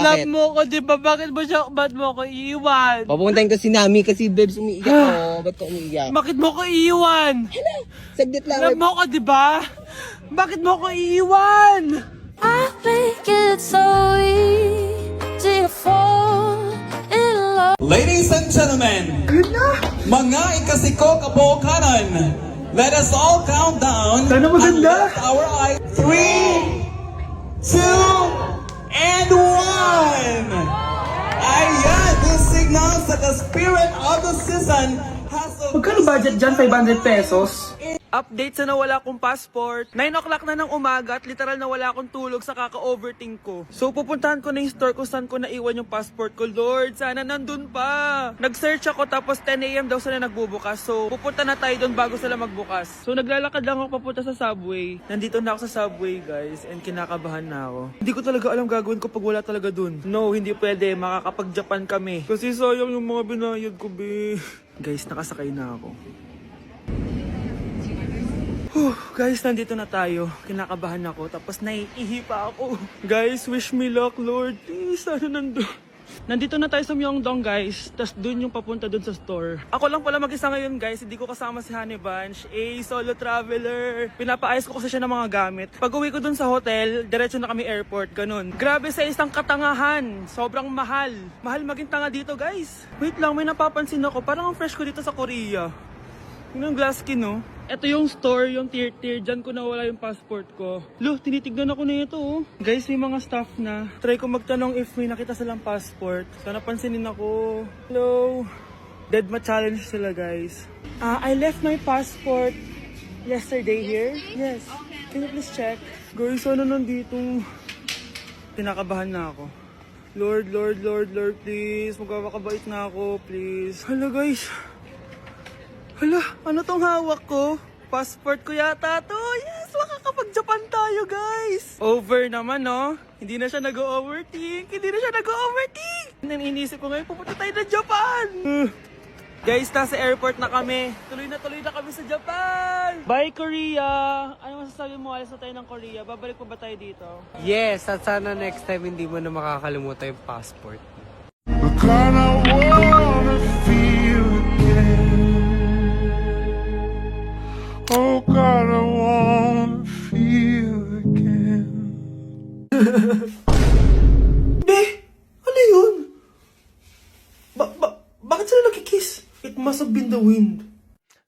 Love mo ko, di ba? Ba't mo ko iiwan? Papuntahin ko si Nami kasi babes umiiyak ko. Ba't ko umiiyak? Bakit mo ko iiwan? Saglit lang. Love mo ko, di ba? Bakit mo ko iiwan? I think it's so easy to fall in love. Ladies and gentlemen, mga ikasiko kabukanan, let us all count down. Sana maganda. And lift our eyes. 3, 2, and 1. Ayan, this signals that the spirit of the season has a... Magkano budget dyan? 500 pesos? Update sa nawala kong passport. 9 o'clock na ng umaga at literal na wala akong tulog sa kaka-overthink ko. So pupuntahan ko na yung store kung saan ko naiwan yung passport ko. Lord, sana nandun pa. Nag-search ako tapos 10 AM daw sila nagbubukas. So pupunta na tayo doon bago sila magbukas. So naglalakad lang ako papunta sa subway. Nandito na ako sa subway guys and kinakabahan na ako. Hindi ko talaga alam gagawin ko pag wala talaga dun. No, hindi pwede. Makakapag-Japan kami. Kasi sayang yung mga binayad ko, be. Guys, nakasakay na ako. Guys, nandito na tayo. Kinakabahan ako. Tapos naiihi pa ako. Guys, wish me luck, Lord. Please, sana nandun. Nandito na tayo sa Myeongdong, guys. Tapos dun yung papunta dun sa store. Ako lang pala mag-isa ngayon, guys. Hindi ko kasama si Honey Bunch. Solo traveler. Pinapaayos ko kasi siya ng mga gamit. Pag uwi ko dun sa hotel, diretso na kami airport. Ganun. Grabe sa isang katangahan. Sobrang mahal. Mahal maging tanga dito, guys. Wait lang, may napapansin ako. Parang ang fresh ko dito sa Korea. Yun ang glass skin, no? Ito yung store, yung tier. Diyan ko nawala yung passport ko. Lo, tinitignan ako na ito, oh. Guys, may mga staff na. Try ko magtanong if may nakita silang passport. Sana pansinin ako. Hello? Dead ma-challenge sila, guys. I left my passport yesterday here. Yes. Can you please check? Guys, ano nandito? Tinakabahan na ako. Lord, please. Magkakabait na ako, please. Hala, guys. Hala, ano tong hawak ko? Passport ko yata to. Yes, makakapag-Japan tayo, guys. Over naman, no? Hindi na siya nag-overthink. Iniisip ko ngayon, pupunta tayo na Japan. Guys, nasa airport na kami. Tuloy na kami sa Japan. Bye, Korea. Ano masasabi mo? Alis na tayo ng Korea. Babalik pa ba tayo dito? Yes, at sana next time hindi mo na makakalimutan yung passport. Oh God, I wanna feel again. Be, ano yun? Bakit sila nagkikiss? It must have been the wind.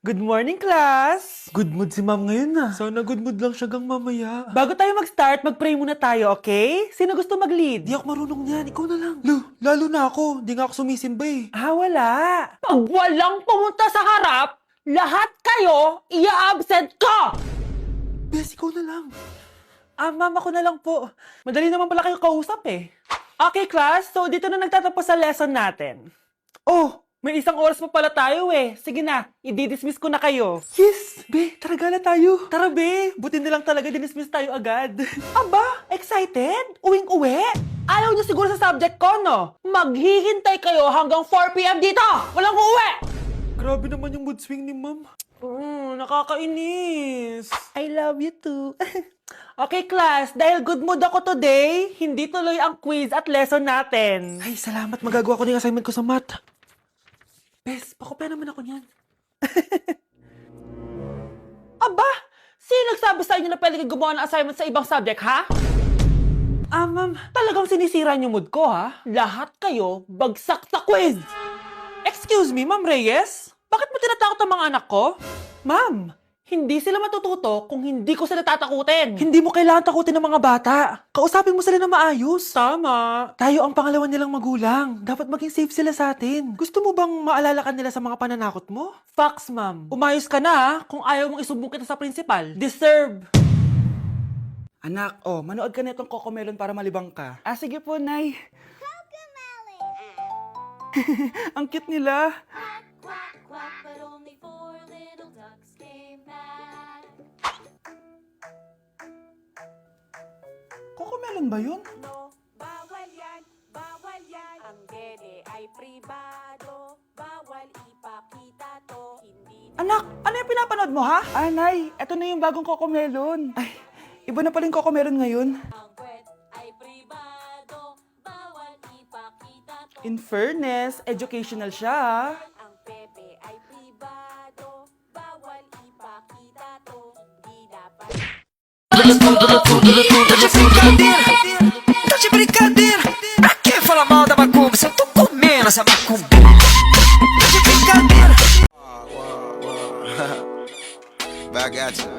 Good morning, class! Good mood si ma'am ngayon na. Sana good mood lang siya gang mamaya. Bago tayo mag-start, mag-pray muna tayo, okay? Sino gusto mag-lead? Di ako marunong yan, ikaw na lang. Lalo na ako, di nga ako sumisimba eh. Wala. Pag walang pumunta sa harap, lahat kayo i-absent ko! Bes, ikaw na lang. Ma'am, ako na lang po. Madali naman pala kayo kausap eh. Okay, class. So, dito na nagtatapos sa lesson natin. Oh, may isang oras pa pala tayo eh. Sige na, i-dismiss ko na kayo. Yes! Be, tara gala tayo. Tara, be. Buti na lang talaga dinismiss tayo agad. Aba, excited? Uwing-uwi? Ayaw niyo siguro sa subject ko, no? Maghihintay kayo hanggang 4 PM dito! Walang uuwi! Grabe naman yung mood swing ni ma'am. Nakakainis. I love you too. Okay, class. Dahil good mood ako today, hindi tuloy ang quiz at lesson natin. Ay, salamat. Magagawa ko na yung assignment ko sa math. Bes, pakopya naman ako niyan. Aba! Sino nagsabi sa inyo na pwede kayo gumawa ng assignment sa ibang subject, ha? Ma'am. Talagang sinisira niyo mood ko, ha? Lahat kayo bagsak sa quiz! Excuse me, Ma'am Reyes? Bakit mo tinatakot ang mga anak ko? Ma'am, hindi sila matututo kung hindi ko sila tatakutin. Hindi mo kailangan takutin ng mga bata. Kausapin mo sila na maayos. Tama. Tayo ang pangalawa nilang magulang. Dapat maging safe sila sa atin. Gusto mo bang maalala ka nila sa mga pananakot mo? Facts, ma'am. Umayos ka na, ha? Kung ayaw mong isumbong kita sa principal. Deserve. Anak, manood ka na itong Cocomelon para malibang ka. Sige po, Nay. Ang cute nila. Quack, quack, but only 4 little ducks came back. Cocomelon ba yun? No, bawal yan, bawal yan. Ang dede ay pribado, bawal ipakita to. Hindi Anak, ano yung pinapanood mo, ha? Nay, eto na yung bagong Cocomelon. Ay, iba na pala yung Cocomelon ngayon. Ang kwet ay pribado, bawal In fairness, educational siya. Ang bebe ay pribado, bawal ipakita to. Di dapat Tá de brincadeira, pra que falar mal da macumba se eu tô comendo essa macumba? Tá de brincadeira. Back at you.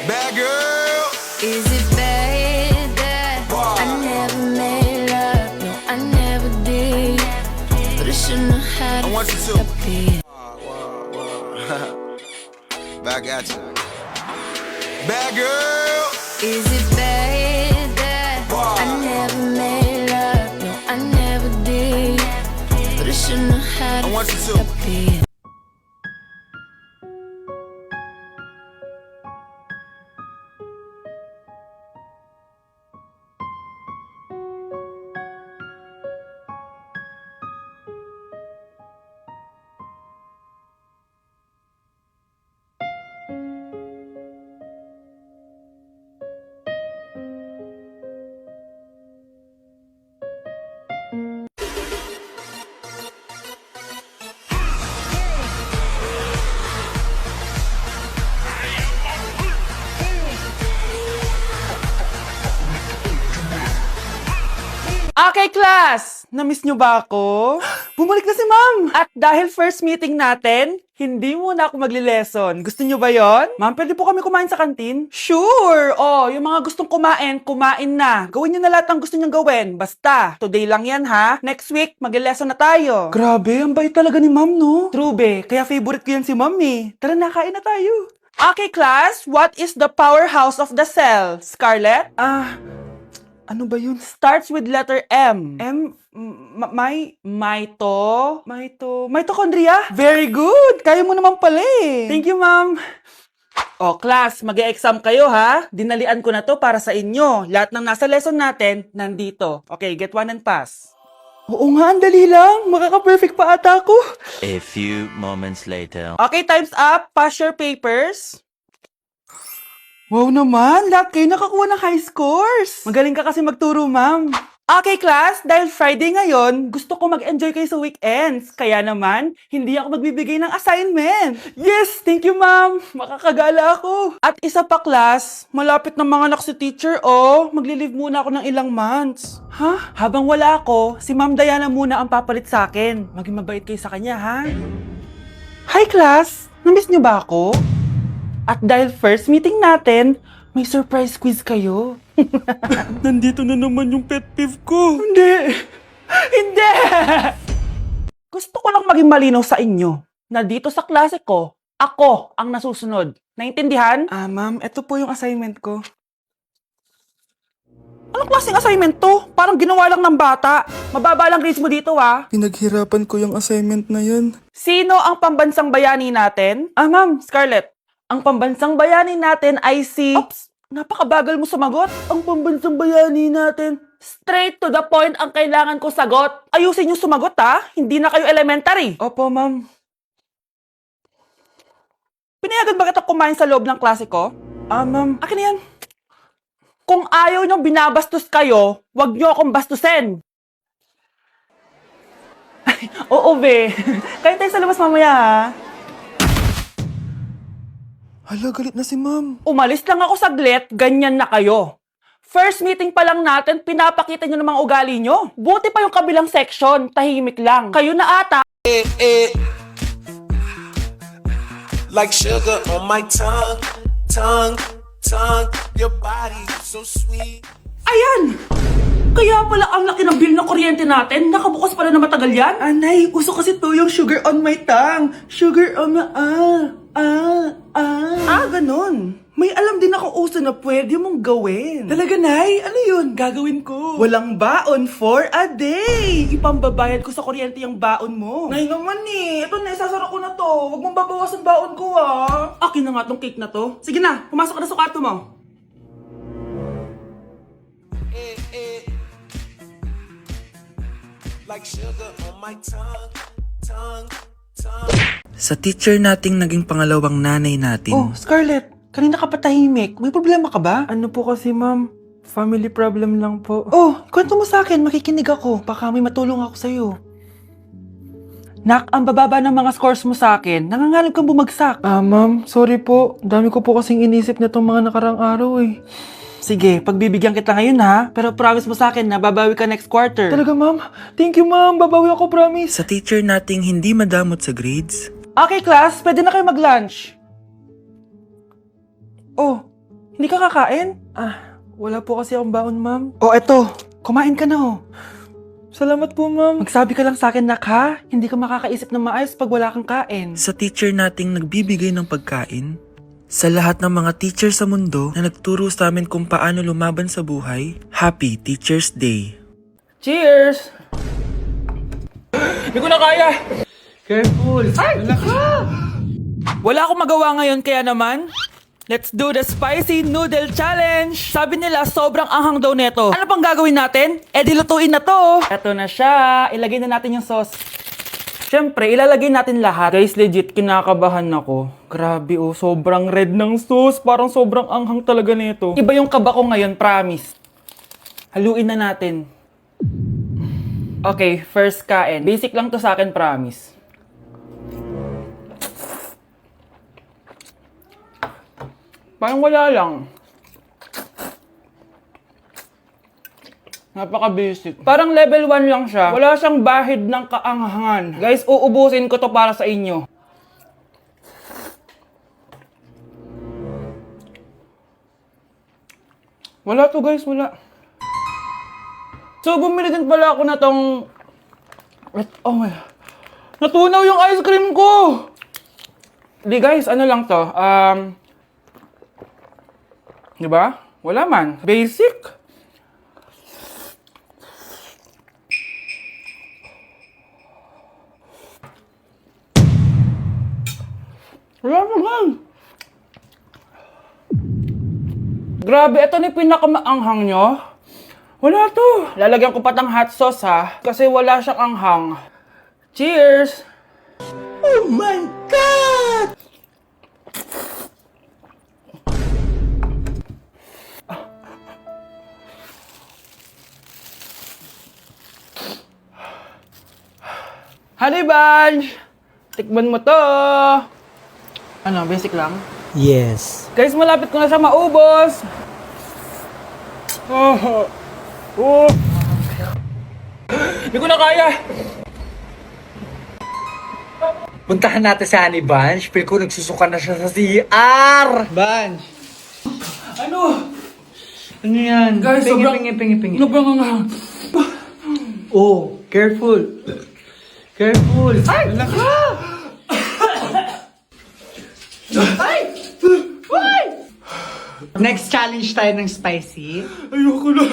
Bad girl. Is it bad that I never made love? No, I never did. But I shouldn't have had I want you to. stop it. Back at you. Bad girl. Is it bad that I never made love? No, I never did. But I shouldn't have had I want you to. stop it. Okay, class! Na-miss nyo ba ako? Bumalik na si ma'am! At dahil first meeting natin, hindi muna ako magli-lesson. Gusto nyo ba yon? Ma'am, pwede po kami kumain sa kantin? Sure! Oh, yung mga gustong kumain, kumain na. Gawin nyo na lahat ng gusto nyong gawin. Basta, today lang yan ha. Next week, magli-lesson na tayo. Grabe, ang bait talaga ni ma'am, no? True, be. Kaya favorite ko yan si ma'am eh. Tara na, kain na tayo. Okay, class. What is the powerhouse of the cell? Scarlett? Ano ba yun? Starts with letter M. Mitochondria? Very good! Kaya mo naman pala eh. Thank you, ma'am. O, class, mag-e-exam kayo ha. Dinalian ko na to para sa inyo. Lahat ng nasa lesson natin, nandito. Okay, get one and pass. Oo nga, ang dali lang. Makaka-perfect pa ata ako. A few moments later. Okay, time's up. Pass your papers. Wow naman, lahat kayo nakakuha ng high scores. Magaling ka kasi magturo, ma'am. Okay, class, dahil Friday ngayon, gusto ko mag-enjoy kayo sa weekends. Kaya naman, hindi ako magbibigay ng assignment. Yes, thank you, ma'am. Makakagala ako. At isa pa, class, malapit na mga anak si teacher, oh. Magli-leave muna ako ng ilang months. Ha? Habang wala ako, si Ma'am Diana muna ang papalit sa akin. Maging mabait kayo sa kanya, ha? Hi, class. Namiss niyo ba ako? At dahil first meeting natin, may surprise quiz kayo. Nandito na naman yung pet peeve ko. Hindi! Hindi! Gusto ko lang maging malinaw sa inyo na dito sa klase ko, ako ang nasusunod. Naintindihan? Ma'am, ito po yung assignment ko. Anong klaseng assignment to? Parang ginawa lang ng bata. Mababa lang grades mo dito, ha? Pinaghirapan ko yung assignment na yun. Sino ang pambansang bayani natin? Ma'am, Scarlett. Ang pambansang bayani natin ay si... Oops! Napakabagal mo sumagot. Ang pambansang bayani natin. Straight to the point ang kailangan ko sagot. Ayusin yung sumagot, ha? Hindi na kayo elementary. Opo, ma'am. Pinayagan ba kita kumain sa loob ng klase ko? Ma'am. Akin na yan. Kung ayaw niyong binabastos kayo, wag niyo akong bastusin. Oo, be. Kain tayo sa labas mamaya, ha? Hala, galit na si ma'am. Umalis lang ako saglit, ganyan na kayo. First meeting pa lang natin, pinapakita nyo ng mga ugali nyo. Buti pa yung kabilang section, tahimik lang. Kayo na ata. Like sugar on my tongue, tongue, tongue. Your body so sweet. Ayan! Kaya pala ang laki ng bill ng kuryente natin, nakabukas pala na matagal yan. Anay, uso kasi to yung sugar on my tongue. Sugar on my... ganun. May alam din ako uso na pwede mong gawin. Talaga, Nay? Ano yun? Gagawin ko. Walang baon for a day. Ipambabayad ko sa kuryente yung baon mo. Nay naman eh. Ito na, isasara ko na to. Huwag mong babawasan baon ko, ah. Akin na nga tong cake na to. Sige na, pumasok ka na sa kwarto mo. Like sugar on my tongue, tongue, tongue. Sa teacher nating naging pangalawang nanay natin. Oh, Scarlett, kanina ka pa tahimik. May problema ka ba? Ano po kasi, ma'am? family problem lang po. Oh, kwento mo sa akin, makikinig ako. Baka may matulong ako sa'yo. Nak, ang bababa ng mga scores mo sa akin. Nangangalap kang bumagsak. Ma'am, sorry po. Dami ko po kasing inisip na itong mga nakarang araw eh. Sige, pagbibigyan kita ngayon ha. Pero promise mo sa akin na babawi ka next quarter. Talaga ma'am? Thank you ma'am. Babawi ako, promise. Sa teacher nating hindi madamot sa grades, Okay class, pwede na kayo mag-lunch. Oh, hindi ka kakain? Wala po kasi akong baon ma'am. Oh, eto. Kumain ka na oh. Salamat po ma'am. Magsabi ka lang sa akin nak ha. Hindi ka makakaisip ng maayos pag wala kang kain. sa teacher nating nagbibigay ng pagkain, sa lahat ng mga teacher sa mundo na nagturo sa amin kung paano lumaban sa buhay, Happy Teacher's Day! Cheers! Hindi ko na kaya! Careful! Wala akong magawa ngayon kaya naman, let's do the spicy noodle challenge! Sabi nila sobrang anghang daw neto. Ano pang gagawin natin? Eh dilutuin na to! Eto na siya. Ilagay na natin yung sauce. Siyempre, ilalagay natin lahat. Guys, legit kinakabahan ako. Grabe oh, sobrang red ng sauce. Parang sobrang anghang talaga nito. Iba yung kaba ko ngayon, promise. Haluin na natin. Okay, first kain. Basic lang to sa akin, promise. Parang wala lang. Napaka-basic. Parang level 1 lang siya. Wala siyang bahid ng kaanghangan. Guys, uubusin ko to para sa inyo. Wala to guys, wala. So, bumili din pala ako na tong... Oh my... Natunaw yung ice cream ko! Di guys, ano lang to? Di ba? Wala man. Basic. Wala naman. Grabe, ito na yung pinakamaanghang nyo. Wala to. Lalagyan ko pa ng hot sauce ha. Kasi wala siyang anghang. Cheers! Oh my God! Honey Bunch! Tikman mo to! Ano, basic lang? Yes. Guys, malapit ko na siya maubos! Hindi ko na kaya! Puntahan natin si Honey Bunch. Feel ko nagsusuka na siya sa CR. Bunch! Ano? Ano yan? Guys, pingi. sobrang anghang. Oh, careful. Careful. Ay! Next challenge tayo ng spicy. Ayoko na.